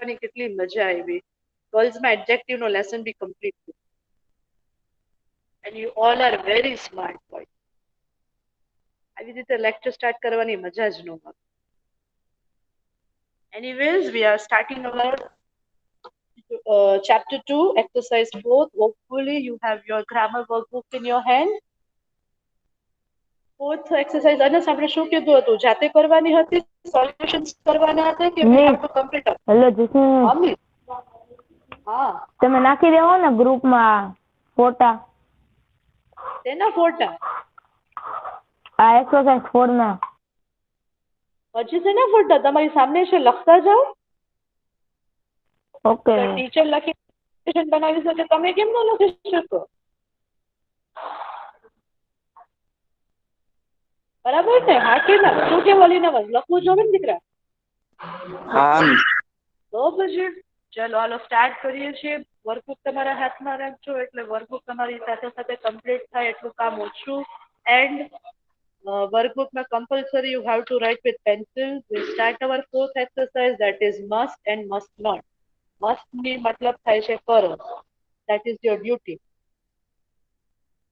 આપની કેટલી મજા આવી. ગર્લ્સમાં એડજેક્ટિવનો લેસન બી કમ્પ્લીટ થયો. And you all are very smart boy. આવી રીતે લેક્ચર સ્ટાર્ટ કરવાની મજા જ ન આવે. Anyways, we are starting our chapter 2, exercise 4. Hopefully, you have your grammar workbook in your hand. Fourth exercise, અનસ આપણે શું કીધું હતું? જાતે કરવાની હતી, સોલ્યુશન્સ કરવાના હતા કે we have to complete it? Hello Jasmine, હા, તમે નાખી દેવો ને ગ્રુપમાં ફોટા. તેના ફોટા આ એક્સરસાઇઝ 4 ના. પછી શેના ફોટા? તમારી સામે છે, લખતા જાઓ. ઓકે. ટીચર લખી બનાવી શકે, તમે કેમ ન લખી શકો? બરાબર ને? હા કે ના? શું કે વળી નવાજ લખવું જોઈએ ને દીકરા? હા તો પછી ચલો હાલો સ્ટાર્ટ કરીએ છીએ. વર્કબુક તમારા હાથમાં રાખજો એટલે વર્કબુક તમારી સાથે સાથે કમ્પ્લીટ થાય એટલું કામ ઓછું. એન્ડ વર્કબુકમાં compulsory you have to write with pencil. We start our fourth exercise that is must and must not. Must ની મતલબ થાય છે કરો, ધેટ ઇઝ યોર ડ્યુટી,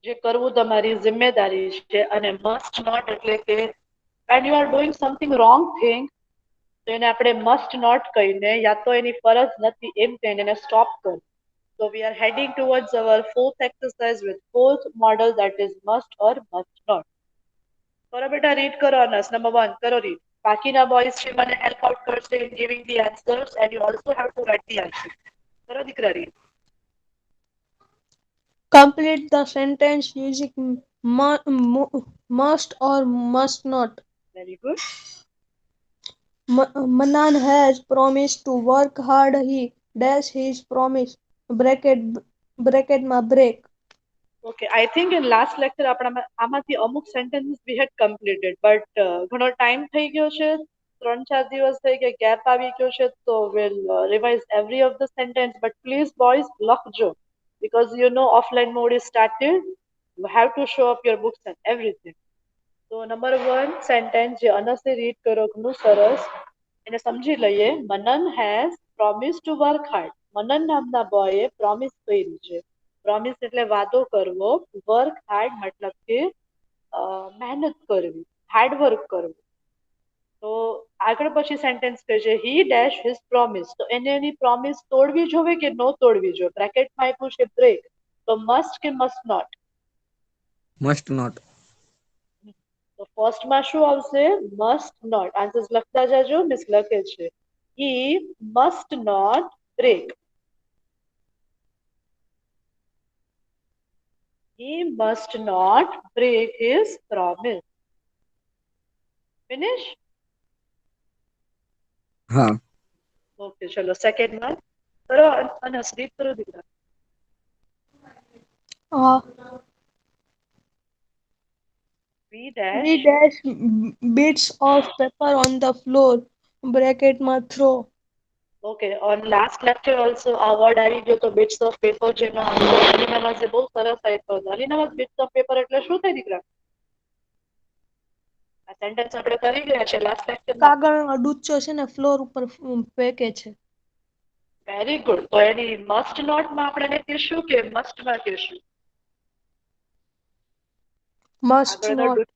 જે કરવું તમારી જિમ્મેદારી છે. અને મસ્ટ નોટ એટલે કે when you are doing something wrong thing તો એને આપણે મસ્ટ નોટ કહીને યા તો એની ફરજ નથી એમ કહીને એને સ્ટોપ કરો. So we are heading towards our fourth exercise with fourth model, that is must or must not. કરો બેટા, રીડ કરો અનસ. નંબર 1 કરો રીડ. બાકીના બોયઝ છે મને હેલ્પ આઉટ કરશે in giving the answers and you also have to write the answer. કરો દીકરા read. Complete the sentence using must or must not. Very good. Manan has promised to work hard. He dash his promise. Bracket ma break. Okay, I think in last lecture આપણા આમાંથી અમુક sentences we had completed, but ઘણો time થઈ ગયો છે, 3-4 દિવસ થઈ ગયા, ગેપ આવી ગયો છે, so we'll revise every of the sentence. But please boys લખજો because you know offline mode is started. You have to show up your books and everything. So number 1 sentence જે અનસે read કરો ઘણું સરસ, એને સમજી લઈએ. મનન has promised to work hard. મનન નામના બોયે promise કર્યું છે. પ્રોમિસ એટલે વાદો કરવો. વર્ક હાર્ડ મતલબ કે મહેનત કરવી, હાર્ડ વર્ક કરવું. તો આગળ પછી સેન્ટેન્સ કહે છે હી ડેશ હિઝ પ્રોમિસ. તો એને એની પ્રોમિસ તોડવી જોવે કે નો તોડવી જોવે? બ્રેકેટમાં આપ્યું છે બ્રેક. તો મસ્ટ કે મસ્ટ નોટ? Must not. તો ફર્સ્ટમાં શું આવશે? Must not. આન્સર્સ લખતા જાજો. મિસ લખે છે he must not break. He must not break his promise. Finish? હા. Okay, ચલો સેકન્ડ માં કરો અને સ્લીપ કરો દીકરા. We We dash. dash bits of paper on the floor. Bracket ma throw. Okay, on last lecture also આ word આવી ગયો તો bits of paper, જેનો અલી નવાઝે બહુ સરસ આપ્યો હતો. Ali Nawaz, bits of paper એટલે શું થાય દીકરા? આ સેન્ટેન્સ આપણે કરી ગયા છે લાસ્ટ લેક્ચરમાં. કાગળનો ડૂચો છે ને ફ્લોર ઉપર ફેંકે છે. Very good. તો એની મસ્ટ નોટ માં આપણે એને કહીશું કે મસ્ટ માં કહીશું? Must આગળનો not.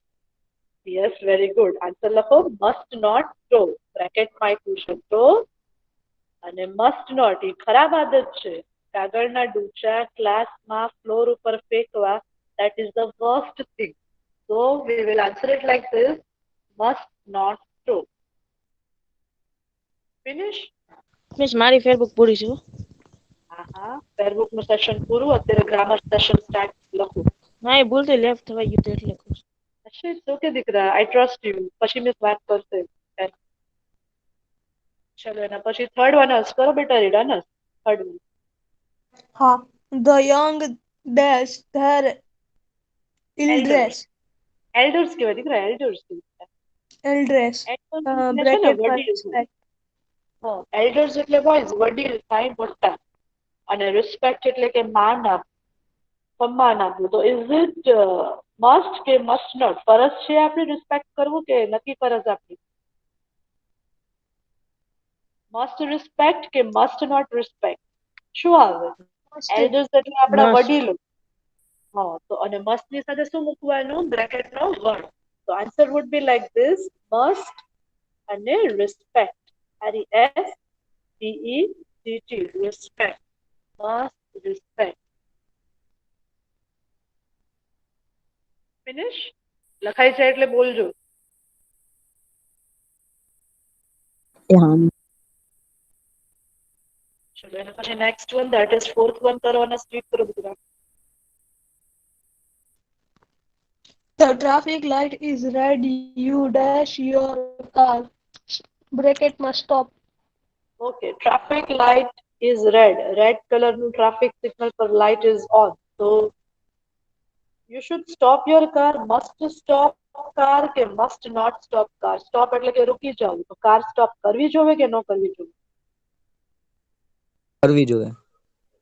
Yes, very good. Answer લખો. Must not throw. બ્રેકેટમાં આપ્યું છે થ્રો અને મસ્ટ નોટ એ ખરાબ આદત છે. કાગળના ડૂચા ક્લાસમાં ફ્લોર ઉપર ફેંકવા, that is the worst thing. So we will answer it like this: must not throw. Finish? Miss મારી ફેરબુક પૂરી છે. હા, ફેરબુક નું સેશન પૂરું. અત્યારે ગ્રામર સેશન સ્ટાર્ટ લખું. હા, એ ભૂલથી લેફ્ટ થવાઈ ગયું તો એટલે કહું. ઓકે દીકરા, આઈ ટ્રસ્ટ યુ. પછી મિસ વાત કરશે. ચલો એના પછી થર્ડ વન કરો બેટા. Read અનસ third one. Ha. The young dash their elders. Elders કહેવાય દીકરા, એલ્ડર્સ. Elders. એલ્ડર્સ છે ને Bracket માં વડીલ. respect. એલ્ડર્સ એટલે બોયઝ, વડીલ થાય, મોટા. અને રિસ્પેક્ટ એટલે કે માન આપવું, સન્માન આપવું. તો ઇઝ ઇટ મસ્ટ કે મસ્ટ નોટ? ફરજ છે આપણે રિસ્પેક્ટ કરવું કે નથી ફરજ આપણી? મસ્ટ રિસ્પેક્ટ કે મસ્ટ નોટ રિસ્પેક્ટ? શું આવે? Must. એલ્ડર્સ એટલે આપણા Must. વડીલો. હા, તો અને મસ્ટ ની સાથે શું મૂકવાનું? બ્રેકેટ નો વર્ડ. તો answer would be like this: must અને respect. RESPECT. Respect. Must respect. Finish? લખાય છે એટલે બોલજો. ચલો એના પછી next one, that is fourth one કરવાના. સ્પીડ કરો બધા. The traffic light is red. You dash your car. Bracket must stop. Okay, traffic light is red. Red color નું traffic signal પર light is on. So you should stop your car. Must stop car કે must not stop car? Stop એટલે કે રૂકી જવું. તો car stop કરવી જોઈએ કે ન કરવી જોઈએ? કરવી જોઈએ.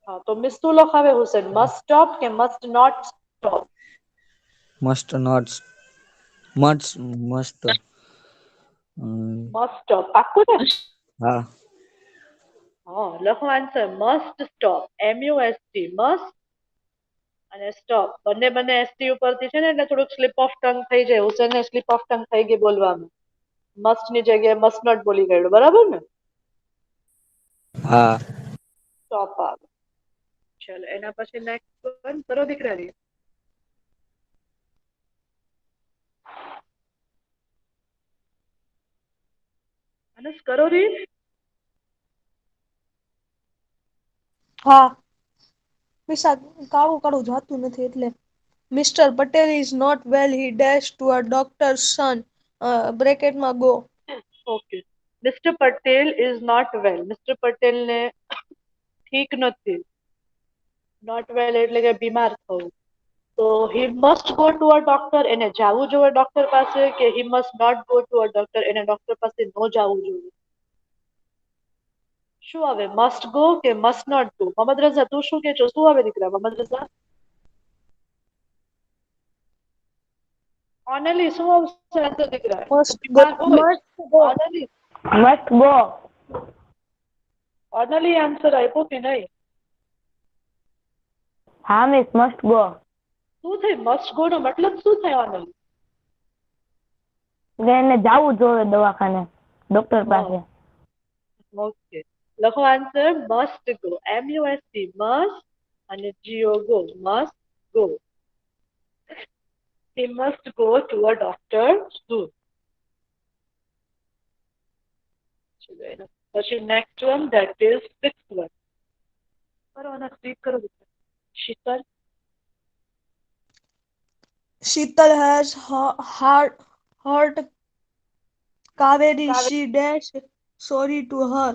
હા, તો મિસ શું લખાવે હુસેન? must stop કે must not stop? Must not must must stop. પાક્કું ને? હા. હા, લખો answer. must stop. MUST. must અને સ્ટોપ બંને બંને એસટી ઉપરથી છે ને, એટલે થોડુંક સ્લીપ ઓફ ટંગ થઈ જાય. હુસેનને સ્લીપ ઓફ ટંગ થઈ ગઈ બોલવામાં. મસ્ટ ની જગ્યાએ મસ્ટ નોટ બોલી ગયો. બરાબર ને? હા. સ્ટોપ આવે. ચલો એના પછી નેક્સ્ટ વન કરો દીકરાની. અનસ કરો રીડ. હા, વિશા કાળું કાળું જાતું નથી એટલે. Mr. Patel is not well. He dashed to a doctor's son. બ્રેકેટમાં go. Okay. Mister Patel is not well. Mister Patel ને ઠીક નથી. નોટ વેલ એટલે કે બીમાર થવું. તો he must go to a doctor. એને જવું જોઈએ ડોક્ટર પાસે, કે he must not go to a doctor? એને ડોક્ટર પાસે ન જવું જોઈએ? શું આવે? મસ્ટ ગો કે must not go? Mohammad Raza તું શું કે છો? શું આવે દીકરા? મોહમ્મદ રઝા ઓનલી શું આવશે આન્સર દીકરા? Must go. બીમાર હોય only. Must go. Only answer આપ્યો કે નહીં? હા મિસ, must go. શું થાય મસ્ટ ગો નો મતલબ શું થાય ઓનલી? એટલે એને જાવું જોઈએ દવાખાને, ડોક્ટર પાસે. ઓકે, લખો answer. Must go. MUST. Must અને GO go. Must go. He must go to a doctor soon. ચલો એના પછી next one, that is sixth one. કરો અને સ્પીક કરો. Sheetal. Sheetal has hurt Kaveri. She dash sorry to her.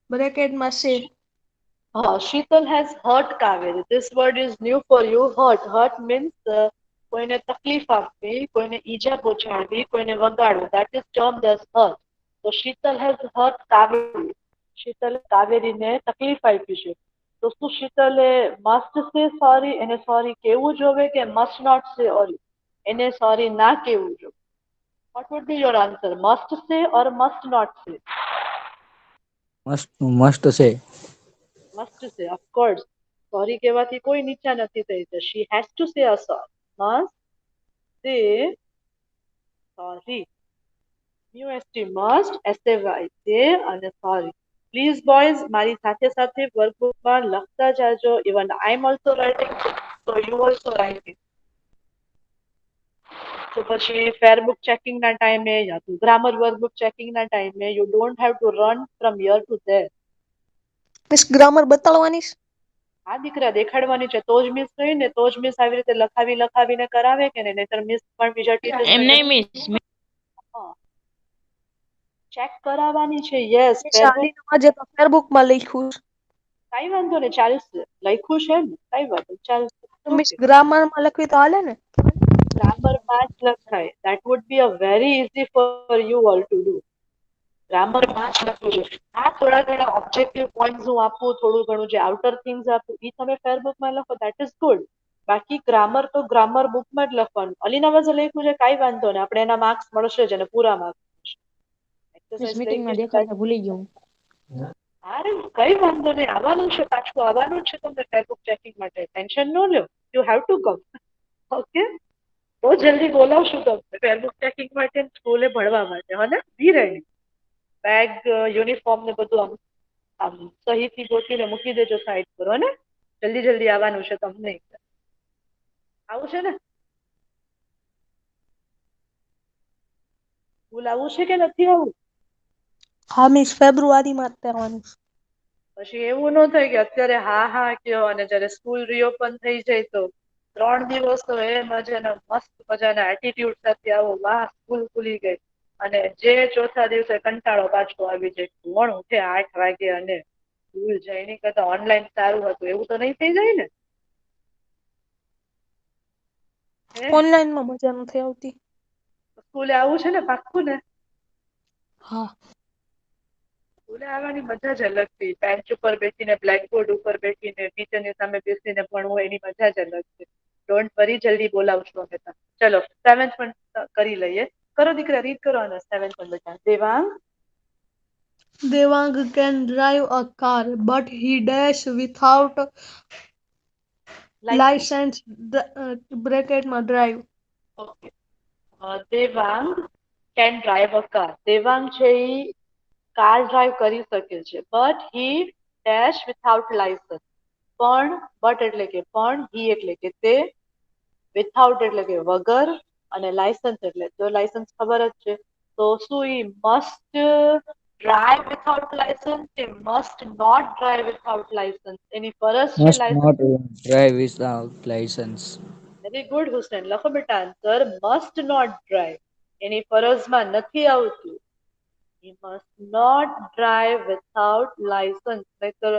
બ્રેકેટમાં say. Sheetal has hurt Kaveri. This word is new for you. Hurt. Hurt means કોઈને તકલીફ આપવી, કોઈને ઈજા પહોંચાડવી, કોઈને વગાડવું. That is termed as hurt. So Sheetal has hurt Kaveri. શીતલે કાવેરીને તકલીફ આપી છે. તો શું શીતલે મસ્ટ સે સોરી? એને સોરી કેવું જોવે કે મસ્ટ નોટ સે સોરી? એને સોરી ના કેવું જોવે? What would be your answer? Must say or must not say? Must છે. Must say, of course. Sorry કહેવાથી કોઈ નીચા નથી થઈ. તો she has to say a sorry. Must say sorry. MUST must, SAY say અને sorry. પ્લીઝ બોયઝ મારી સાથે સાથે વર્કબુકમાં લખતા જાજો. Even I am also writing, so you also writing. તો પછી ફેરબુક ચેકિંગ ના ટાઈમે યા તો ગ્રામર વર્કબુક ચેકિંગ ના ટાઈમે you don't have to run from here to there. Miss grammar બતાડવાની છે? હા દીકરા, દેખાડવાની છે. તો જ મિસ કહી ને, તો જ મિસ આવી રીતે લખાવીને કરાવે કે નહીં? નહીતર મિસ પણ બીજા ટીચર્સ એમ નહીં મિસ, ચેક કરાવવાની છે. Yes, miss ફેરબુક. આલીનું આજે તો ફેરબુકમાં લખ્યું છે. કઈ વાંધો નહીં, ચાલશે. લખ્યું છે ને, કઈ વાંધો નહીં, ચાલશે. તો મિસ ગ્રામરમાં લખવી તો હાલે ને? ગ્રામરમાં જ લખાય. That would be a very easy for you all to do. ગ્રામરમાં જ લખવું છે. આ થોડા ઘણા ઓબ્જેક્ટિવ પોઈન્ટ્સ હું આપું, થોડું ઘણું જે આઉટર થિંગ્સ આપું, એ તમે ફેરબુકમાં લખો. That is good. બાકી ગ્રામર તો ગ્રામર બુકમાં જ લખવાનું. અલીના વજે લખ્યું છે, કઈ વાંધો નહીં, આપણે એના માર્ક્સ મળશે જ અને પૂરા માર્ક્સ મળશે. મિસ એક્સરસાઇઝ મીટિંગમાં લખી છે. દેખાડતા ભૂલી ગયો હું. અરે કઈ વાંધો નહીં, આવવાનું છે, પાછું આવવાનું છે તમને ફેરબુક ચેકિંગ માટે, ટેન્શન ન લ્યો. You have to come. Okay, બહુ જલ્દી બોલાવશું તમને ફેરબુક ચેકિંગ માટે, સ્કૂલે ભણવા માટે. હને, બી રેડી. બેગ, યુનિફોર્મ ને બધું આમ આમ સહીથી ગોતીને મૂકી દેજો સાઈડ પર. હને, જલ્દી જલ્દી આવવાનું છે તમને. આવું છે ને, સ્કૂલ આવવું છે કે નથી આવવું? હા મિસ, ફેબ્રુઆરીમાં જ કરવાનું છે. પછી એવું ન થાય કે અત્યારે હા હા કયો અને જયારે સ્કૂલ રીઓપન થઈ જાય તો 3 દિવસ તો એ મજાના મસ્ત મજાના એટીટ્યુડ સાથે આવો, વાહ સ્કૂલ ખુલી ગઈ. અને જે ચોથા દિવસે કંટાળો પાછો આવી જાય, કોણ ઉઠે 8 વાગે અને સ્કૂલ જાય. એની કરતા ઓનલાઈન સારું હતું, એવું તો નહીં થઈ જાય ને? ઓનલાઈનમાં મજા નથી આવતી. સ્કૂલે આવું છે ને, પાક્કું ને? હા. સ્કૂલે આવવાની મજા જ અલગ થી, બેન્ચ ઉપર બેસીને, બ્લેકબોર્ડ ઉપર બેસીને, ટીચરની સામે બેસીને ભણવું, એની મજા જ અલગ છે. ડોન્ટ વરી, જલ્દી બોલાવશું અમે તમને. ચલો, સેવન્થ પણ કરી લઈએ. કરો દીકરા, રીડ કરો આને સેવન્થ પણ બેટા. Devang Devang can drive a car, but he dash without licence. license. Bracketમાં drive. Okay. Devang can drive a car. Devang છે એ કાર ડ્રાઈવ કરી શકે છે, but he dash without licence. પણ બટ એટલે કે પણ, હી એટલે કે તે, વિથઆઉટ એટલે કે વગર, અને લાયસન્સ એટલે તો લાયસન્સ ખબર જ છે. તો શું ઈ મસ્ટ ડ્રાઈવ વિથઆઉટ લાયસન્સ કે must not drive without licence? એની ફરજ છે Must licence. not drive without license. Very good Hussain, લખો બેટા આન્સર મસ્ટ નોટ ડ્રાઈવ. એની ફરજમાં નથી આવતું. He must not drive without licence, નહીતર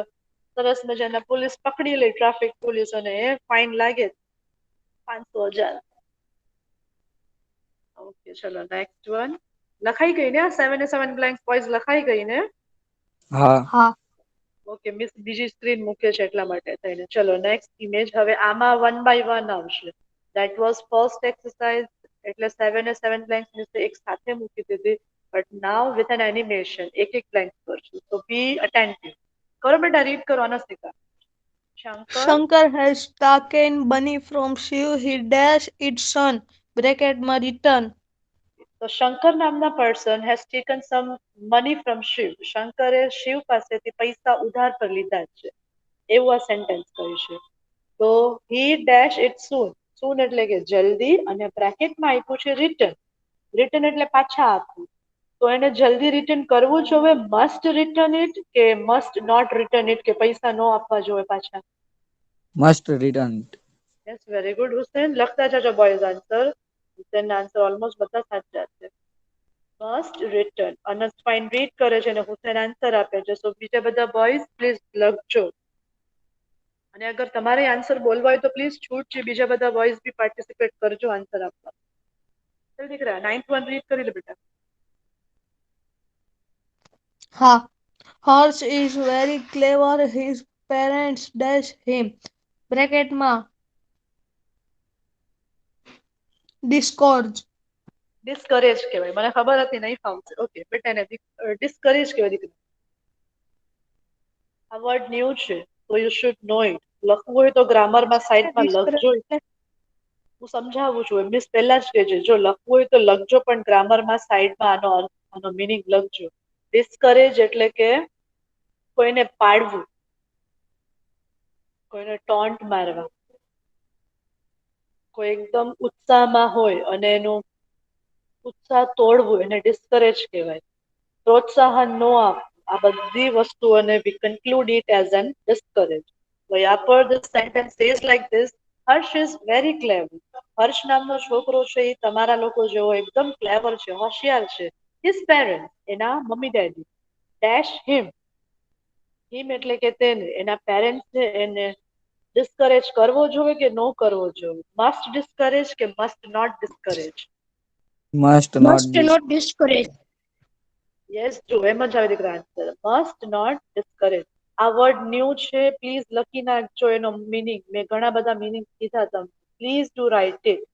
સરસ મજાના પોલીસ પકડી લે, ટ્રાફિક પોલીસ, અને એ ફાઇન લાગે 500,000. ઓકે, ચલો નેક્સ્ટ વન. લખાઈ ગઈ ને? 7 એ 7 બ્લેન્ક બોયઝ લખાઈ ગઈ ને? હા. હા. ઓકે, મિસ બીજી સ્ક્રીન મૂકે છે એટલા માટે થઈને. ચલો નેક્સ્ટ ઇમેજ. હવે આમાં 1 બાય 1 આવશે. દેટ વોઝ ફર્સ્ટ એક્સરસાઇઝ, એટલે 7 એ 7 બ્લેન્ક એક સાથે મૂકી દીધી. But now with an animation, એક એક બ્લેન્ક કરશું. તો બી અટેન્ટિવ. કરો બેટા, રીડ કરો અનસ્તિકા. Shankar Shankar has taken money from Shiv. He dash its son. Bracketમાં return. તો શંકર નામના person has taken some money from Shiv. શંકરે શિવ પાસેથી પૈસા ઉધાર પર લીધા છે, એવું આ સેન્ટેન્સ કહ્યું છે. તો હી ડેશ ઇટ સૂન. સૂન એટલે કે જલ્દી, અને બ્રેકેટમાં આપ્યું છે રિટર્ન. રિટર્ન એટલે પાછા આપવું. તો એને જલ્દી રિટર્ન કરવું જોઈએ, મસ્ટ રિટર્ન ઇટ કે મસ્ટ નોટ રિટર્ન ઇટ, કે પૈસા ન આપવા જોઈએ પાછા? Must return it. Yes, very good Hussain. લખતા જજો બોયઝ આન્સર. હુસેનના આન્સર ઓલમોસ્ટ બધા સાચા છે. Must return. Anas fine read કરે છે અને હુસેન આન્સર આપે છે. સો બીજા બધા બોયઝ પ્લીઝ લખજો. અને અગર તમારે આન્સર બોલવા હોય તો પ્લીઝ છૂટ છે, બીજા બધા બોયઝ બી પાર્ટિસિપેટ કરજો આન્સર આપવા. ચલ દીકરા, 9th વન રીડ કરી લે બેટા. હા. Harsh is very clever. His parents dash him. બ્રેકેટમાં discourage. Discourage કહેવાય. મને ખબર હતી નહીં ફાવશે. ઓકે બેટા, એને ડિસ્કરેજ કહેવાય દીકરા. આ વર્ડ ન્યૂ છે, તો યુ શુડ નો ઇટ. લખવું હોય તો ગ્રામરમાં સાઈડમાં લખજો. હું સમજાવું છું, મિસ પહેલા જ કહેજે, જો લખવું હોય તો લખજો, પણ ગ્રામરમાં સાઈડમાં આનો અર્થ, આનો મિનિંગ લખજો. ડિસ્કરેજ એટલે કે કોઈને પાડવું, કોઈને ટોન્ટ મારવા. કોઈ એકદમ ઉત્સાહમાં હોય અને એનું ઉત્સાહ તોડવું, એને ડિસ્કરેજ કહેવાય. પ્રોત્સાહન ન આપવું. આ બધી વસ્તુઓને we conclude it as an discourage. So yeah, per this sentence says like this: Harsh is very clever. હર્ષ નામનો છોકરો છે એ તમારા લોકો જેવો એકદમ ક્લેવર છે, હોશિયાર છે. His parents, એના મમ્મી ડેડી, ડેશ હિમ. હિમ એટલે કે તેને, એના પેરેન્ટ્સ છે એને ડિસ્કરેજ કરવો જોઈએ કે નો કરવો જોઈએ? મસ્ટ ડિસ્કરેજ કે must not discourage? Must not Must dis. not discourage. Yes, જો એમ જ આવે દીકરા આન્સર. Must not discourage. આ વર્ડ ન્યૂ છે, પ્લીઝ લખી નાખજો એનો મિનિંગ. મેં ઘણા બધા મિનિંગ કીધા તમને. Please do write it.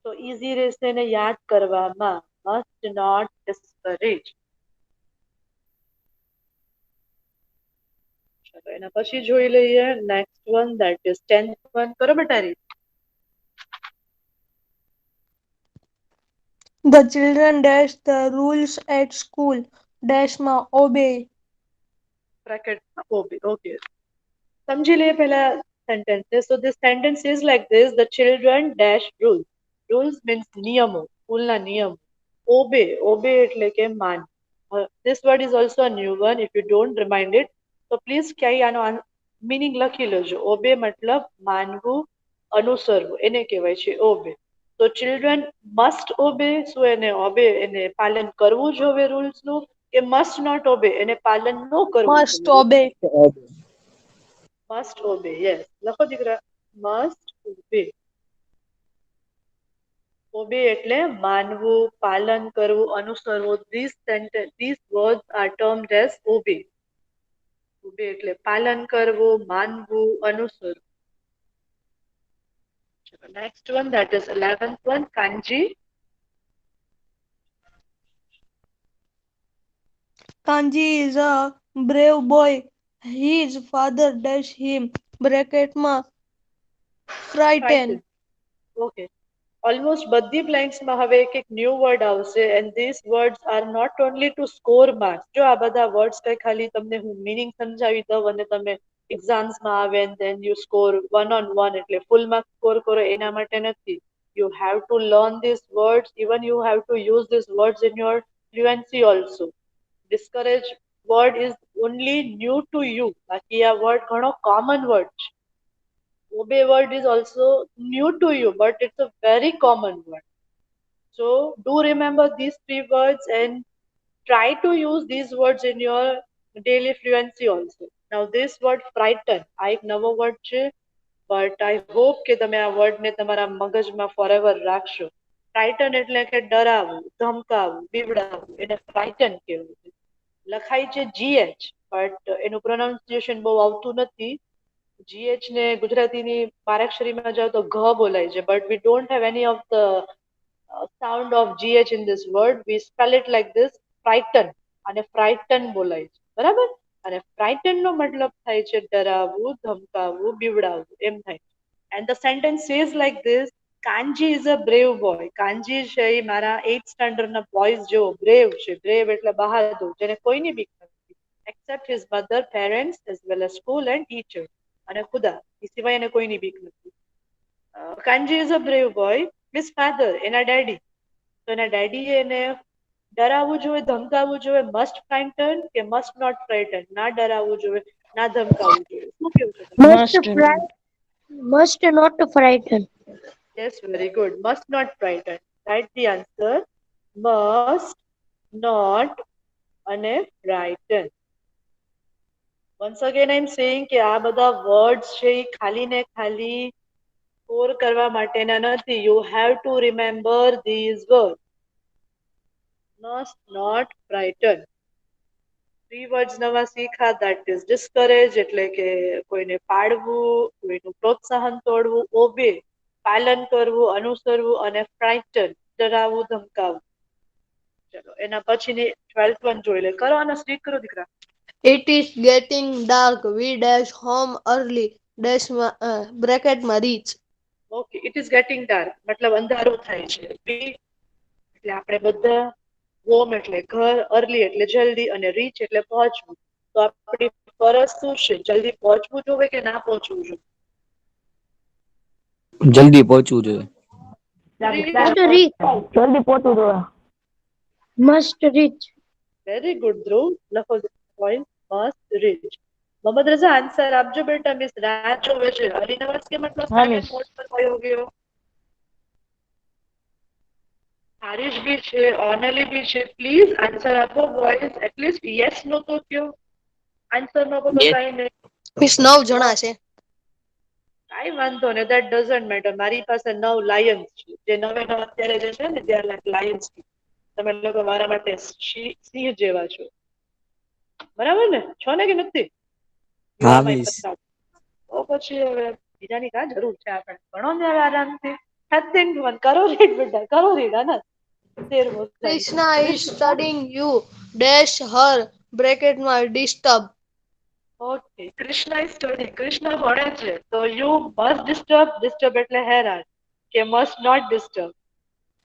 તો ઈઝી રહેશે એને યાદ કરવામાં. Must not discourage. ચલો એના પછી જોઈ લઈએ next one that is 10th one. કરો બેટા read. The children dash the rules at school. Dash માં obey. બ્રેકેટમાં ઓબે. ઓકે, સમજી લઈએ પહેલા sentences. So this sentence is like this: the children dash rules. Rules means નિયમો, સ્કૂલના નિયમો. Obey, obey એટલે કે માન. This word is also a new one. If you don't remind it, so please ક્યાંય આનો મીનિંગ લખી લેજો. ઓબે મતલબ માનવું, અનુસરવું, એને કહેવાય છે ઓબે. તો ચિલ્ડ્રન મસ્ટ ઓબે. શું એને ઓબે, એને પાલન કરવું જોઈએ રૂલ્સનું, કે મસ્ટ નોટ ઓબે, એને પાલન ન કરવું Must જોઈએ? obey. Must obey. યસ, લખો દીકરા, મસ્ટ ઓબે. ઓબે એટલે માનવું, પાલન કરવું, અનુસરવું. These words are termed as obey. Obey એટલે પાલન કરવું, માનવું, અનુસરવું. Next one that is 11th one, Kanji. Kanji is a brave boy. His father dash him. Bracket માં frightened. ઓકે, ઓલમોસ્ટ બધી બ્લેન્ક્સમાં હવે એક એક ન્યૂ વર્ડ આવશે and these words are not only to score marks. જો આ બધા વર્ડ્સ કઈ ખાલી તમને હું મીનિંગ સમજાવી દઉં અને તમે એક્ઝામ્સમાં આવે and then you score 1 on 1 એટલે ફૂલ માર્ક્સ સ્કોર કરો, એના માટે નથી. You have to learn this words. Even you have to use this words in your fluency also. Discourage word is only new to you, બાકી આ word ઘણો common word છે. Obey word is also new to you, but it's a very common word. So do remember these three words and try to use these words in your daily fluency also. Now this word frighten, આ એક નવો word છે, but I hope કે તમે આ word ને તમારા મગજમાં forever રાખશો. Frighten એટલે કે ડરાવવું, ધમકાવવું, બીવડાવવું, એને frighten કહેવાય છે. લખાય છે GH, but એનું pronunciation બહુ આવતું નથી. GH ને ગુજરાતીની પારાક્ષરીમાં જાઓ તો ઘ બોલાય છે, but we don't have any of the sound of GH in this word. We spell it like this: frighten. અને frighten બોલાય છે, બરાબર? અને frighten નો મતલબ થાય છે ડરાવવું, ધમકાવવું, બીવડાવવું, એમ થાય. And the sentence says like this: Kanji is a brave boy. Kanji છે એ મારા 8th સ્ટાન્ડર્ડ ના બોયઝ જેવો બ્રેવ છે. બ્રેવ એટલે બહાદુર, જેને કોઈની બીક નથી, except his mother, parents, as well as school and teachers. અને ખુદા, એ સિવાય એને કોઈની બીક નથી. Kanji is a brave boy. His father, એના ડેડી. તો એના ડેડીએ એને ડરાવવું જોઈએ, ધમકાવવું જોઈએ. મસ્ટ ફ્રાઇટન કે મસ્ટ નોટ ફ્રાઇટન? ના ડરાવવું જોઈએ, ના ધમકાવવું જોઈએ. શું કેવું છે તમે? Must not frighten. Yes, very good. Must not frighten. Write the answer. Must not અને frighten. Once again I'm saying કે આ બધા words છે એ ખાલી ને ખાલી સ્કોર કરવા માટેના નથી. You have to remember these words. Must not frighten. 3 words નવા શીખા, that is discourage એટલે કે કોઈને પાડવું, કોઈનું પ્રોત્સાહન તોડવું. obey પાલન કરવું, અનુસરવું. અને frighten ડરાવવું, ધમકાવવું. ચલો એના પછીની 12th one જોઈ લે. કરો આનો સ્ટીક કરો દીકરા. It is getting dark. We dash home early. Dash bracket માં reach. Okay, it is getting dark મતલબ અંધારું થાય છે. વી એટલે આપણે બધા, હોમ એટલે ઘર, અર્લી એટલે જલ્દી, અને રીચ એટલે પહોંચવું. તો આપણી ફરજ શું છે? જલ્દી પહોંચવું જોઈએ કે ના પહોંચવું જોઈએ? જલ્દી પહોંચવું જોઈએ. Must reach. જલ્દી પહોંચવું જોઈએ. Must reach. Very good Dhruv. લખો point must reach. Mohammad Raza answer આપજો બેટા. મિસ રાહ જોવે છે. હરિનવાસ કે મતલબ હા, મિસ. મોડ પર કયો ગયો? હારીશ બી છે, ઓનલી બી છે. પ્લીઝ આન્સર આપો બોયઝ. એટલીસ્ટ યસ નો તો કયો. આન્સર નો તો Yes. કઈ નહીં. મિસ 9 જણા છે. કાઈ વાંધો નહીં, દેટ ડઝન્ટ મેટર. મારી પાસે 9 લાયન્સ છે, જે 9 અત્યારે જે છે ને દે આર લાઈક લાયન્સ. તમે લોકો મારા માટે સિંહ જેવા છો, બરાબર ને? છો ને કે નથી? You હા are my મિસ. Pathan. તો પછી હવે બીજાની કાં જરૂર છે? આપણે ભણો ને હવે આરામથી. 13th one કરો રીડ બેટા, કરો રીડ. આના 13મો Krishna is studying you. Dash her. bracket માં disturb. Okay Krishna is study Krishna ભણે છે તો યુ મસ્ટ ડિસ્ટર્બ એટલે હેરાન કે must not disturb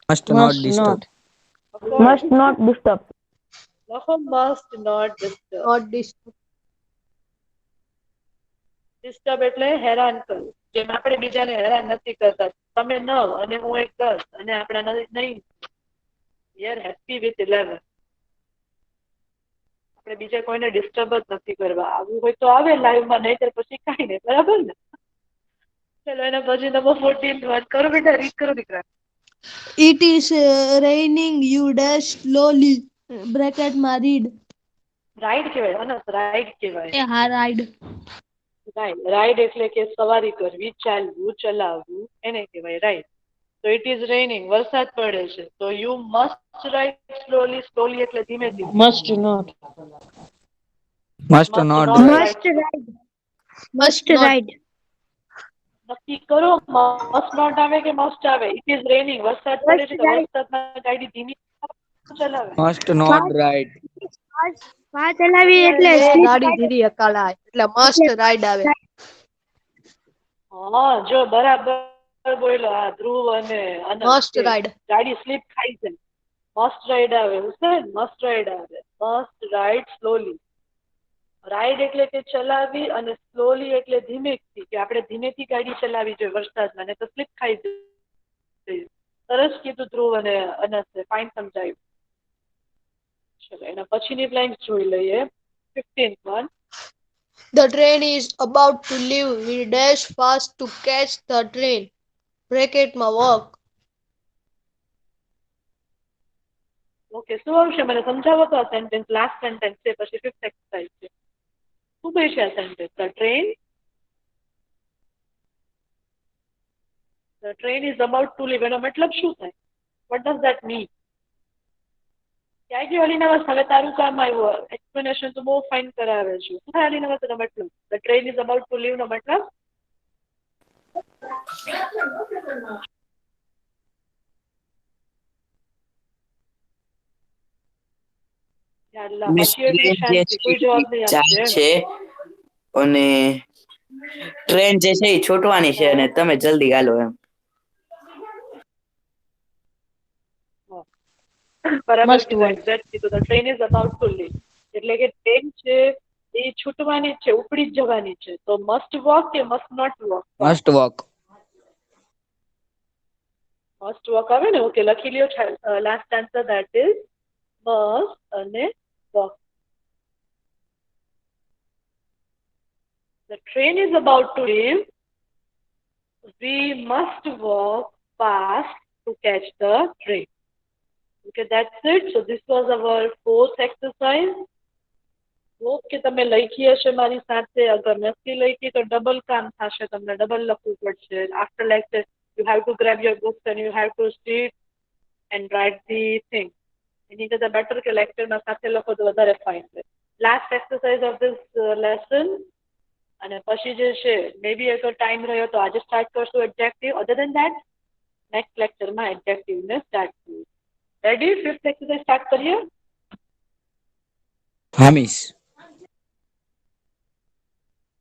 Must not disturb. Must not disturb. લખો must not disturb Not disturb. Disturb એટલે હેરાન કરવું જેમ આપણે બીજાને હેરાન નથી કરતા તમે 9 અને હું એક 10 અને આપણે નહીં વી આર હેપી વિથ 11 આપણે બીજા કોઈને ડિસ્ટર્બ જ નથી કરવા આવું હોય તો આવે લાઈવમાં નહીં પછી કાંઈ નહીં બરાબર ને ચલો એના પછી નંબર 14 વાત કરો બેટા રીડ કરો દીકરા It is raining. You dash slowly. Bracket માં read. રાઈડ કહેવાય અનસ રાઈડ કહેવાય હા રાઈડ. રાઈડ એટલે કે સવારી કરવી ચાલવું ચલાવવું એને કહેવાય રાઈડ તો ઇટ ઇઝ રેનિંગ વરસાદ પડે છે તો યુ મસ્ટ રાઈડ સ્લોલી એટલે ધીમે ધીમે Must not. Must not not drive. Must ride. Must not. ride. નક્કી કરો મસ્ટ નોટ આવે કે મસ્ટ આવે ઇટ ઇઝ રેનિંગ વરસાદ પડે છે તો વરસાદમાં ગાડી ધીમી ચલાવે Must not ride. વાહ ચલાવી એટલે ગાડી ધીરી હકાલાય એટલે મસ્ટ રાઈડ આવે. હા જો બરાબર બોલ્યો આ ધ્રુવ અને અનંત મસ્ટ છે. રાઈડ. ગાડી સ્લીપ ખાઈ છે મસ્ટ રાઈડ આવે હુસેન મસ્ટ રાઈડ આવે મસ્ટ રાઈડ સ્લોલી રાઈડ એટલે કે ચલાવી અને સ્લોલી એટલે ધીમેથી કે આપણે ધીમેથી ગાડી ચલાવી જોઈએ વરસાદમાં ને તો સ્લીપ ખાઈ જઈએ સરસ કીધું ધ્રુવ અને અનસે ફાઇન સમજાયું ચલો એના પછીની લાઈન જોઈ લઈએ 15th one The train is about to leave. We dash fast to catch the train. Bracket માં walk. ઓકે શું આવશે મને સમજાવો તો આ સેન્ટેન્સ લાસ્ટ સેન્ટેન્સ છે પછી 5th એક્સરસાઇઝ છે શું કહે છે આ sentence the train is about to leave એનો મતલબ શું થાય what does that mean ક્યાં ગયો અલીનવાસ હવે તારું કામ આવ્યું એક્સપ્લેનેશન તો બહુ ફાઇન કરાવે છે શું થાય અલીનવાસ એનો મતલબ the train is about to leave નો મતલબ યાર પછી એટલી શાંતિ કોઈ જવાબ નહીં આપશે છે અને ટ્રેન જે છે એ છૂટવાની છે અને તમે જલ્દી હાલો એમ બરાબર Must કીધું walk. એક્ઝેક્ટ કીધું the train is about to leave એટલે કે ટ્રેન છે એ છૂટવાની છે ઉપડી જ જવાની છે તો મસ્ટ વોક કે must not walk Must walk. Must walk આવે ને ઓકે લખી લ્યો last answer that is must અને walk The train is about to leave. We must walk fast to catch the train. Okay, that's it. So this was our 4th exercise. Hope કે તમે લખી હશે મારી સાથે અગર નથી લખી તો ડબલ કામ થશે તમને ડબલ લખવું પડશે after lecture you have to grab your books and you have to sit and write the thing એની કરતા બેટર કે લેક્ચરમાં સાથે લખો તો વધારે ફાઇન છે last exercise of this lesson અને પછી જે છે મે બી અગર ટાઈમ રહ્યો તો આજે સ્ટાર્ટ કરશું adjective other than that next લેક્ચરમાં એડજેક્ટિવને સ્ટાર્ટ કરીએ રેડી 5th એક્સરસાઇઝ સ્ટાર્ટ કરીએ હા મિસ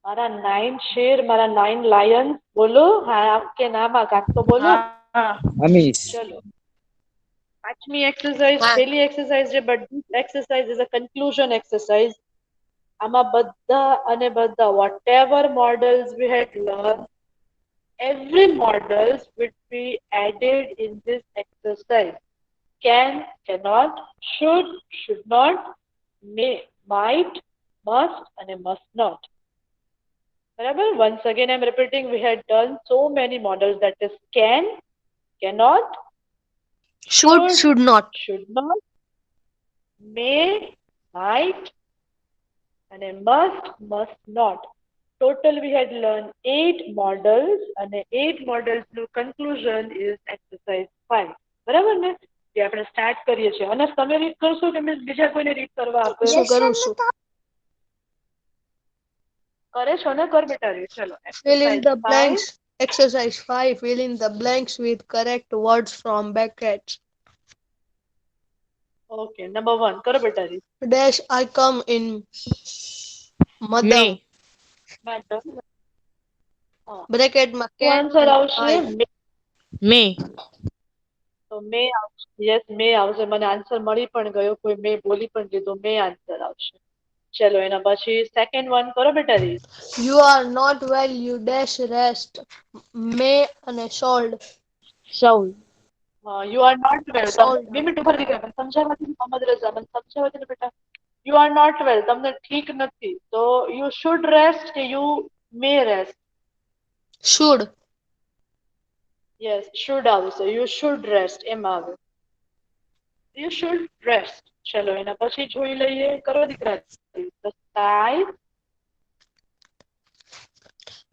મારા 9 શેર મારા 9 લાયન્સ બોલો હા આપકે નામ આ કાક તો બોલો હા મિસ ચલો પાંચમી એક્સરસાઇઝ પહેલી એક્સરસાઇઝ જે બધી exercise is a conclusion exercise આમાં બધા અને બધા whatever models we had learned every models which we added in this exercise can cannot should not may might must and must not barabar once again I'm repeating we had done so many models that is can cannot Should not. may might and must not total we had learned 8 models and 8 models no conclusion is exercise 5 બરાબર ને જે આપણે start કરીએ છીએ અને તમે read કરશો કે મીન્સ બીજા કોઈને રીડ કરવા આપે શું કરું છું? કરે છો ને કર બેટા રીડ ચલો Fill in the exercise 5 blanks. Exercise 5. Fill in the blanks with correct words from brackets. okay number 1 કરો બેટા read Dash I come in. મધમ મેડમ બ્રેકેટમાં શું કેન આન્સર અને આવશે? આઈ. મે તો મે આવશે. યસ મે આવશે. મને આન્સર મળી પણ ગયો. કોઈ મે બોલી પણ દીધું. મે આન્સર આવશે. ચલો એના પછી સેકન્ડ વન કરો બેટા read. You are not well you dash rest. May અને should. Should you are not well. Should 2 minute ઉભા રહી ગયા. મને સમજાવવા દે મોહમ્મદ રઝા. મને સમજાવવા દે ને બેટા. You are not well. તમને ઠીક નથી. તો યુ શુડ રેસ્ટ કે you may rest? Should. Yes should આવશે. યુ શુડ રેસ્ટ એમ આવે. You should rest. ચલો એના પછી જોઈ લઈએ. કરો દીકરા. The sky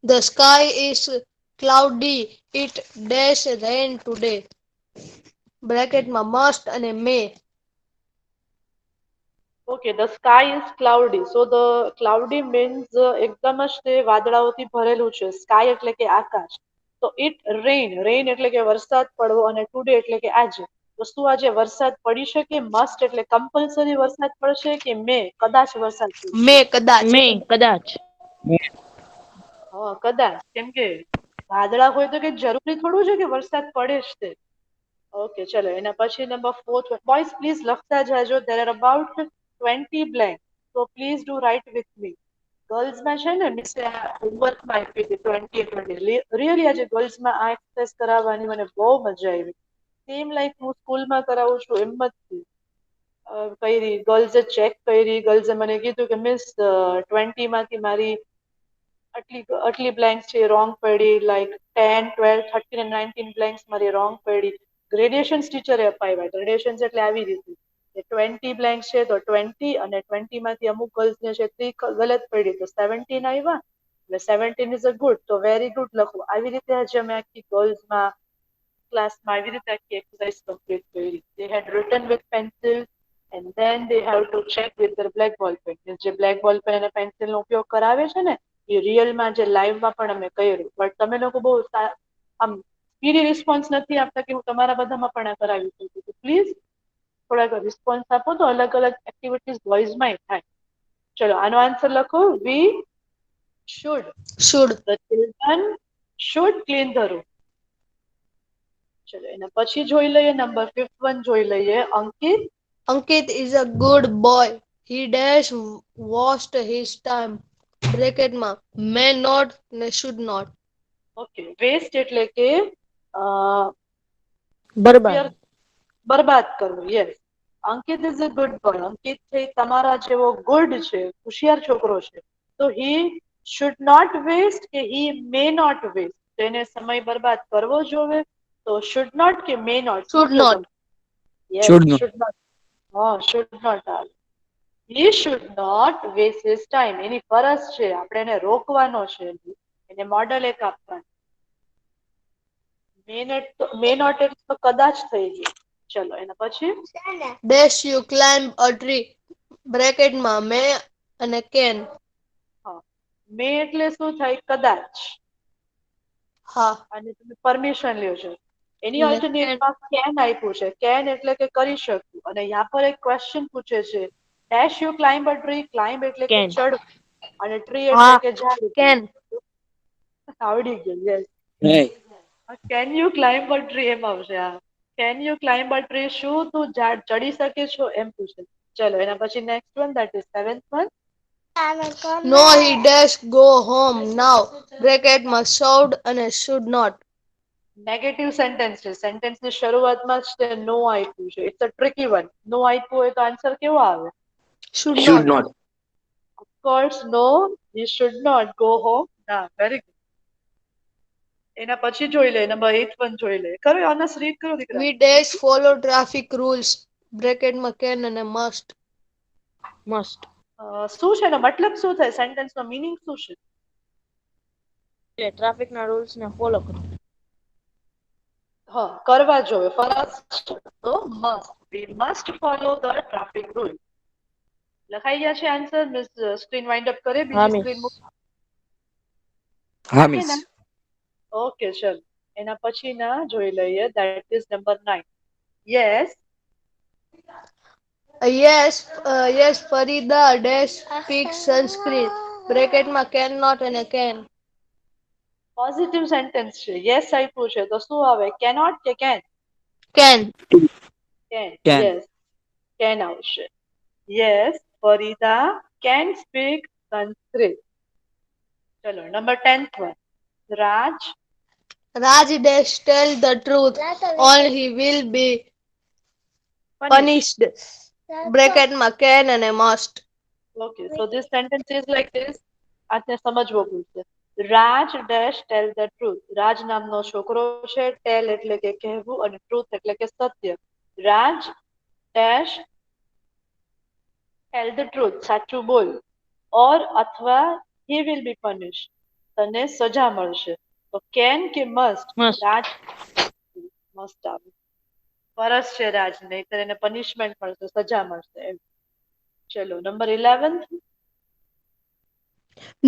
The sky is cloudy. It dash rain today. બ્રેકેટમાં મસ્ટ અને may. Okay the sky is cloudy. So the cloudy means એકદમ જ તે વાદળાઓથી ભરેલું છે. સ્કાય એટલે કે આકાશ. તો ઇટ રેઇન. રેઇન એટલે કે વરસાદ પડવો અને ટુડે એટલે કે આજે. તો શું આજે વરસાદ પડી શકે? મસ્ટ એટલે કમ્પલસરી વરસાદ પડશે કે મે કદાચ વરસાદ પડશે? મે કદાચ. મે કદાચ હા કદાચ. કેમ કે વાદળા હોય તો કે જરૂરી થોડું છે કે વરસાદ પડે જ તે. ઓકે ચલો એના પછી નંબર 4 બોયઝ પ્લીઝ લખતા જાજો. There are about 20 blank. So please do write with me. ગર્લ્સમાં છે ને મિસે હોમવર્કમાં આપી હતી 20 રિયલી આજે ગર્લ્સમાં આ એક્સરસાઇઝ કરાવવાની મને બહુ મજા આવી. સેમ લાઈક હું સ્કૂલમાં કરાવું છું એમ જ થી. કરી ગર્લ્સે ચેક કરી. ગર્લ્સે મને કીધું કે મિસ 20 માંથી મારી આટલી બ્લેન્ક્સ છે રોંગ પડી. લાઈક 10, 12, 13 અને 19 બ્લેન્ક્સ મારી રોંગ પડી. ગ્રેડિએશન્સ ટીચરે અપાવ્યા. ગ્રેડિએશન્સ એટલે આવી રીતે 20 બ્લેન્ક છે તો 20 અને 20 માંથી અમુક ગર્લ્સને છે 3 ગલત પડી તો 17 આવ્યા. એટલે 17 ઇઝ અ ગુડ. તો વેરી ગુડ લખો. આવી રીતે આજે અમે આખી ગર્લ્સમાં ક્લાસમાં આવી રીતે આખી એક્સરસાઇઝ કમ્પ્લીટ કરી. They had written with pencils and then they have to check with their black ball pen. જે બ્લેક બોલ પેન અને પેન્સિલનો ઉપયોગ કરાવે છે ને એ રિયલમાં જે લાઈવમાં પણ અમે કર્યું. બટ તમે લોકો બહુ આમ સ્પીડી રિસ્પોન્સ નથી આપતા કે હું તમારા બધામાં પણ આ કરાવી શકું. તો પ્લીઝ થોડાક રિસ્પોન્સ આપો તો અલગ અલગ એક્ટિવિટીઝ બોયઝમાં થાય. ચલો આનો આન્સર લખો. We should. Should. The children should clean the room. ચલો એના પછી જોઈ લઈએ નંબર 51 જોઈ લઈએ. અંકિત Ankit is a good boy. He dash wasted his time. બ્રેકેટમાં may not ને should not. ઓકે વેસ્ટ એટલે કે બરબાદ બરબાદ કરવું. Yes Ankit is a good boy. Ankit છે તમારા જેવો ગુડ છે, હોશિયાર છોકરો છે. તો હી શુડ નોટ વેસ્ટ કે હી મે નોટ વેસ્ટ. તેને સમય બરબાદ કરવો જોવે. તો શુડ નોટ કે મે નોટ શું Should કહો not. તમે? Yes Should not. Should not. હા શુડ નોટ આવે. He should not waste his time. એની ફરજ છે આપણે એને રોકવાનો છે. એને મોડલ એક આપવાનું. મે નોટ એટલે તો કદાચ થઈ ગયું. ચલો એના પછી Dash you climb a tree. બ્રેકેટમાં may અને can. હા મે એટલે શું થાય? કદાચ. હા. અને તમે પરમિશન લ્યો છો. એની ને ઓલ્ટરનેટમાં કેન આપ્યું છે. કેન એટલે કે કરી શકું. અને યા પર એક ક્વેશ્ચન પૂછે છે dash you climb a tree. Climb એટલે કે કેન ચડવું અને ટ્રી એટલે હા કે ઝાડ. can. આવડી ગયું. Yes Hey. Can you climb a tree એમ આવશે. આ can you climb a tree. શું તું ઝાડ ચડી શકે છો એમ પૂછે. ચલો એના પછી next one that is 7th one. No he dash go home now. બ્રેકેટમાં should અને should not. નેગેટિવ સેન્ટેન્સ છે. સેન્ટેન્સની શરૂઆતમાં જ તે નો આપ્યું છે. It's a tricky one. No આપ્યું હોય તો આન્સર કેવો આવે? Should Should not. not. Of course નો. He should not go home. ના વેરી ગુડ. એના પછી જોઈ લે નંબર 8 વન જોઈ લે. કરો ઓનર્સ રીડ કરો દીકરા. We dash follow traffic rules. બ્રેકેટમાં can અને must. મસ્ટ શું છે એનો મતલબ શું થાય? સેન્ટેન્સનો મીનિંગ શું છે? ટ્રાફિક ના રૂલ્સ ને ફોલો કરો. હા કરવા જોઈએ. ફરજ તો must. We must follow the traffic rule. લખાઈ ગયા છે answer? Miss screen wind up કરે. હા બીજી મિસ સ્ક્રીન Ha, ઓકે ને? miss. ઓકે ચલો એના પછી ના જોઈ લઈએ. That is number 9. Yes Yes, Farida dash speak Sanskrit. બ્રેકેટમાં કેન નોટ અને કેન. પોઝિટિવ સેન્ટેન્સ છે. યસ આપ્યું છે તો શું આવે? કેનોટ કે can? Can. Can. Can. Yes, can આવશે. Yes, ફરીદા can speak Sanskrit. ચલો number 10th one. Raj Raj dash tell the truth or he will be punished. બ્રેકેટમાં કેન અને must. Okay, so this sentence is like this. આજને સમજવો પડશે. રાજ dash tail the truth. રાજ નામનો છોકરો છે. ટેલ એટલે કે કહેવું અને ટ્રુથ એટલે કે સત્ય. રાજ ડેશ ટેલ ધ ટ્રુથ, સાચું બોલ. ઓર અથવા he will be punished, તને સજા મળશે. તો કેન કે મસ્ટ? Must. રાજ મસ્ટ આવે. ફરજ છે રાજ, નહીતર એને પનિશમેન્ટ મળશે, સજા મળશે એમ. ચલો number 11th.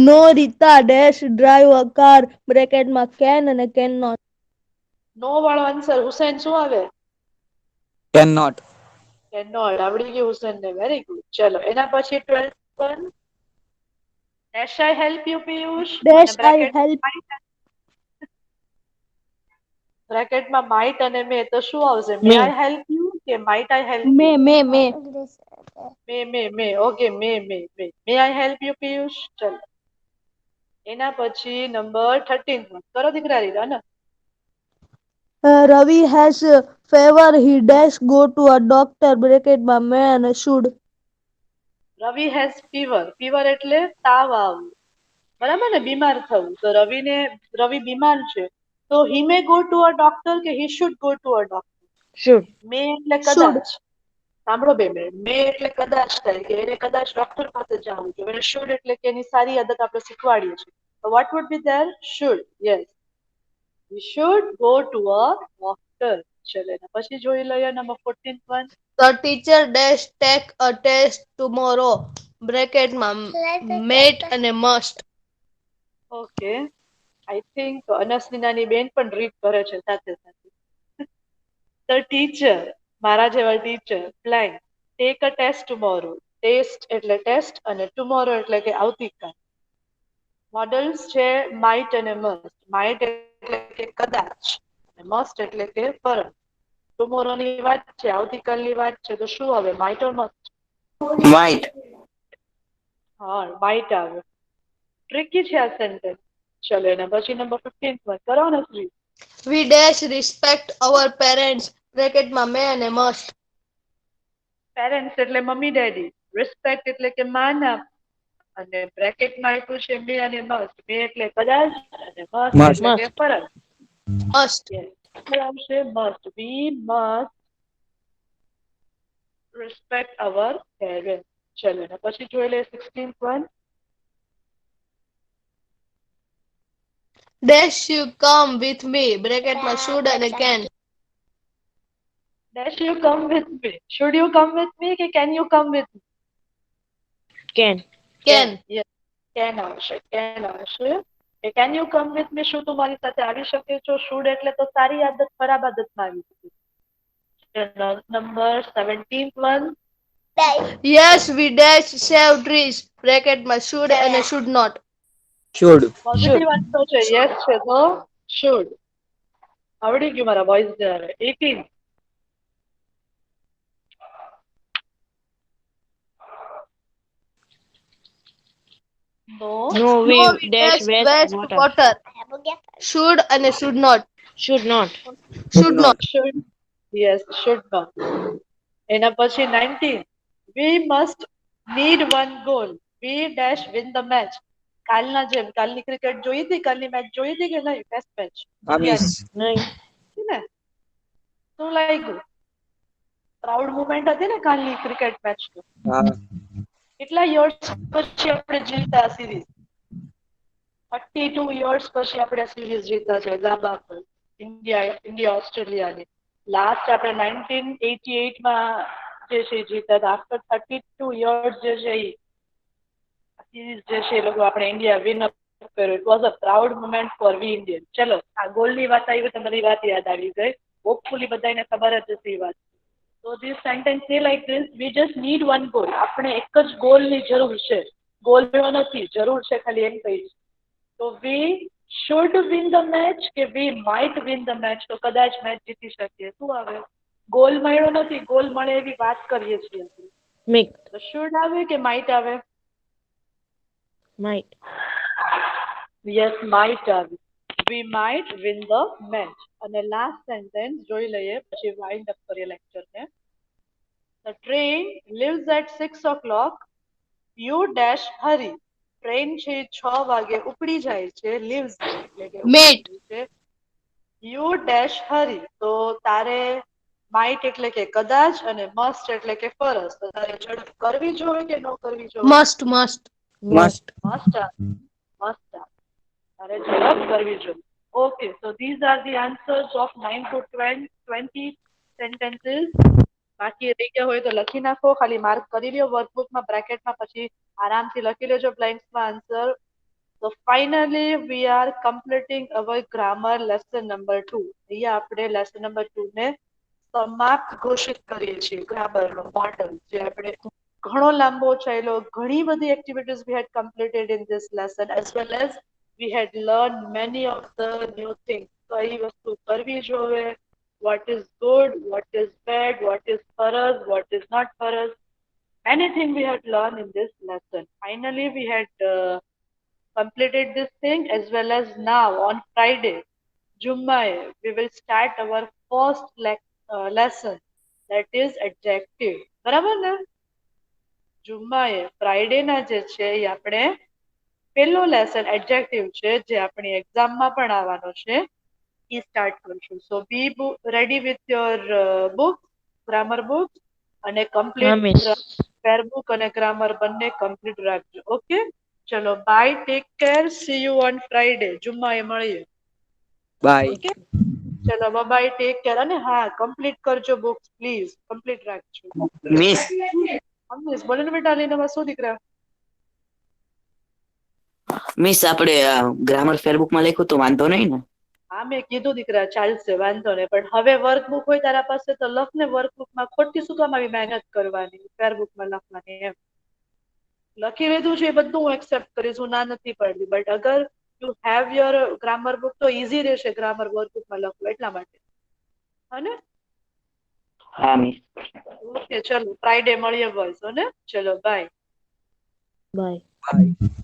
No Rita dash drive a car. બ્રેકેટમાં કેન અને કેન નોટ. નો વાળો આન્સર હુસેન શું આવે? Cannot. કેનોટ. આવડી ગયું હુસેન ને, વેરી ગુડ. ચલો એના પછી 12th one. Dash I help you Piyush? Dash અને આઈ હેલ્પ. બ્રેકેટમાં માઇટ અને મે, તો શું આવશે? મે May. આઈ હેલ્પ યુ કે might I help May you? May May. May. Okay, May I help you Piyush? ચલો એના પછી નંબર 13th one. કરો દીકરા રીરા ને. Ravi has fever he dash go to a doctor. બ્રેકેટમાં મે અને should. Ravi has fever. Fever એટલે તાવ આવવું, બરાબર ને, બીમાર થવું. તો રવિ બીમાર છે, તો he may go to a doctor કે he should go to a doctor? Should. May એટલે શુડ. કદાચ. સાંભળો બે મિનિટ. મે એટલે કદાચ થાય કે એને કદાચ ડોક્ટર પાસે જવું જોઈએ. અને શુડ એટલે કે એની સારી આદત આપણે શીખવાડીએ છીએ. તો what would be there? Should. Yes, we should go to a doctor. ચલો એના પછી જોઈ લઈએ number 14th one. The teacher dash take a test tomorrow. બ્રેકેટમાં મેટ અને મસ્ટ. ઓકે, આઈ થિંક અનસની નાની બેન પણ રીડ કરે છે સાથે સાથે. ધ ટીચર, મારા જેવા teacher, plan take a test tomorrow. Test એટલે ટેસ્ટ અને ટુમોરો એટલે કે આવતીકાલ. મોડલ્સ છે માઇટ અને મસ્ટ. માઇટ એટલે કે કદાચ, મસ્ટ એટલે કે પરમ. ટુમોરો ની વાત છે, આવતીકાલની વાત છે, તો શું આવે? માઇટ ઓર મસ્ટ? માઇટ. હા, માઇટ આવે. ટ્રિકી છે આ સેન્ટેન્સ. ચલો એના પછી નંબર 15th one. કરો ને શ્રી. વી dash respect our parents. બ્રેકેટમાં may અને મસ્ટ. પેરેન્ટ્સ એટલે મમ્મી ડેડી. રિસ્પેક્ટ એટલે કે માન આપ. અને બ્રેકેટમાં આપ્યું છે મે અને મસ્ટ. મે એટલે કદાચ અને મસ્ટ Must. એટલે કે Must. ફરજ. મસ્ટ. Yes. આવશે must. We must respect our parents. ચલો ને પછી જોઈ લે 16th one. Dash you come with me. બ્રેકેટમાં શુડ અને can. Dash you come with me? Should you come with me કે can you come with me? Can. Can. Yes, can આવશે. Can આવશે. Can you come with me? શું તું મારી સાથે આવી શકે છો? શુડ એટલે તો સારી આદત ખરાબ આદતમાં આવી શકે. Number 17th one. Yes we dash save trees. બ્રેકેટમાં શુડ અને should not. Should. Should. Positive answer છે, યસ છે તો શુડ. આવડી ગયું મારા બોયઝ ને હવે. 18. No No, we no we dash dash waste waste water. Water. Should અને should not. Should not. Should not. should. Yes, should not. એના પછી 19. We must need one goal. We dash win the match. કાલના જેમ કાલની cricket જોઈ હતી? કાલની match જોઈ હતી કે નહીં? Test match Amis. Nine. ને શું લાગ્યું? પ્રાઉડ મુમેન્ટ હતી ને કાલની ક્રિકેટ મેચ તો. કેટલા યર્સ પછી આપણે જીતા સિરીઝ? 32 યર્સ પછી આપણે સિરીઝ જીતા છે ગાબા પર, ઇન્ડિયા ઓસ્ટ્રેલિયાની. લાસ્ટ આપણે 1988 માં જે છે જીતા હતા. આફ્ટર 32 યર્સ જે છે એ સિરીઝ જે છે એ લોકો આપણે ઇન્ડિયા વિન કર્યો. It was a proud moment for we Indian. ચલો આ ગોલની વાત આવી તો મારી વાત યાદ આવી ગઈ. હોપફુલી બધાને ખબર જ હશે એ વાત. તો ધીસ સેન્ટેન્સ છે like this. We just need one goal. આપણે એક જ ગોલની જરૂર છે. ગોલ મેળો નથી, જરૂર છે ખાલી એમ કહીશ. તો we should win the match કે we might win the match, તો કદાચ મેચ જીતી શકીએ. શું આવે? ગોલ મળ્યો નથી, ગોલ મળે એવી વાત કરીએ છીએ આપણે. Make. તો શુડ આવે કે માઇટ આવે? Might. યસ, માઇટ આવે. વી માઇટ વિન ધ મેચ. અને લાસ્ટ સેન્ટેન્સ જોઈ લઈએ પછી વાઇન્ડ અપ કરીએ લેક્ચરને. The train leaves at 6 o'clock. You dash hurry. Train છે 6 વાગે ઉપડી જાય છે. લીવ્સ એટલે કે Mate. ઉપડી જાય છે. You dash hurry. તો તારે માઇટ એટલે કે કદાચ અને મસ્ટ એટલે કે ફરજ. તો તારે ઝડપ કરવી જોઈએ કે ન કરવી જોઈએ? Must. Must. મસ્ટ તારે ઝડપ કરવી જોઈએ. Okay, so these are the answers of 9 to 20 sentences. બાકી રહી ગયા હોય તો લખી નાખો, ખાલી માર્ક કરી લ્યો વર્કબુકમાં બ્રેકેટમાં, પછી આરામથી લખી લેજો બ્લેન્ક્સમાં answer. So finally we are completing our grammar lesson number 2. અહીંયા આપણે lesson number 2 ને સમાપ્ત ઘોષિત કરીએ છીએ. ગ્રામરનો મોડલ જે આપણે ઘણો લાંબો ચાલ્યો, ઘણી બધી activities we had completed in this lesson, as well as we had learned many of the new things. કઈ વસ્તુ કરવી જોઈએ, what is good, what is bad, what is faraj, what is not faraj. Anything we had learned in this lesson. Finally, we had completed this thing, as well as now on Friday, Jummah, we will start our first lesson, that is adjective. બરાબર ને? જુમ્માએ Friday ના જે છે એ આપણે પહેલો lesson adjective છે જે આપણી એક્ઝામમાં પણ આવવાનો છે, એ સ્ટાર્ટ કરશું. So be ready with your book, grammar book, અને હા, કમ્પ્લીટ miss. ફેર બુક અને ગ્રામર બંને કમ્પ્લીટ રાખજો. ઓકે, ચલો bye, take care, see you on Friday. જુમ્માએ મળીએ. Bye. ઓકે, ચલો બાય, ટેક કેર. અને હા, કમ્પ્લીટ કરજો બુક્સ પ્લીઝ, કમ્પ્લીટ રાખજો. મિસ મિસ બોલો ને બેટા, લઈને શું દીકરા? મિસ આપણે ગ્રામર ફેરબુકમાં લખ્યું તો વાંધો નહીં ને? હા, મેં કીધું દીકરા, ચાલશે, વાંધો નહીં. પણ હવે વર્કબુક હોય તારા પાસે તો લખ ને. વર્કબુકમાં ખોટી શું કામ આવી મહેનત કરવાની, ફેરબુકમાં લખવાની એમ. લખી લીધું છે એ બધું હું એક્સેપ્ટ કરીશ, હું ના નથી પડતી. બટ અગર you have your grammar book તો ઈઝી રહેશે ગ્રામર વર્કબુકમાં લખવું, એટલા માટે. હને? હા મિસ. ઓકે, ચલો ફ્રાઈડે મળીએ બોયઝ. ને ચલો બાય. Bye. Bye.